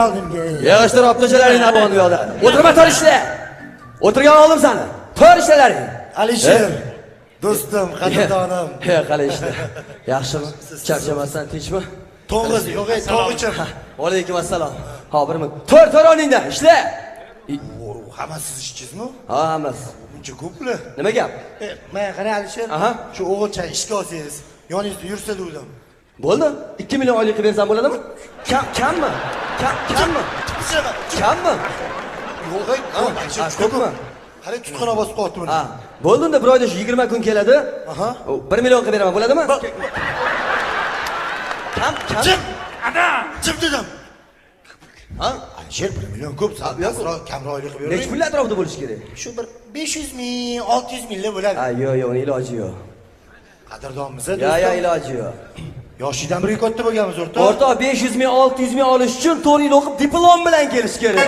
Yig'ishtir obtashalaring nabon bu yoqda. O'tirma tor ishla. O'tirgan olim sani. Tor ishlaring. Alisher, do'stim, qadrdonim. He, qalay ishla. Yaxshimi? Charchamasdan tinchmi? To'g'riz, yo'q, to'g'richim. Va alaykum assalom. Ha, bir minut. Tor o'rningdan ishla. Hammasi siz ishchingizmi? Ha, hammasi. Buncha ko'plar. Nima gap? Men qara Alisher, Aha. shu o'g'ilcha ishga olsangiz, yoningizda yursa dedim. Bo'ldi? 2 million oylik qilib bersam bo'ladimi? Kammi? Kammi? Kammi? Yo'q, ko'pmi? Qara tutqana bosib qo'yibdi buni. Ha, bo'ldi unda bir oyda 20 kun keladi. Aha. 1 million qilib beraman, bo'ladimi? Kam. Jim dedim. Ha? Alisher 1 million ko'p, kamroq oylik qilib Nechta bering. pul atrofida bo'lishi kerak? Shu bir 500 ming, 600 minglar bo'ladi. Ha, yo'q, uni iloji yo'q. Qadrdonmiz, Yo'q, iloji yo'q. Yoshidan biri katta bo'lganmiz, o'rtoq. O'rtoq 500 ming, 600 ming olish uchun 4 yil o'qib diplom bilan kelish kerak.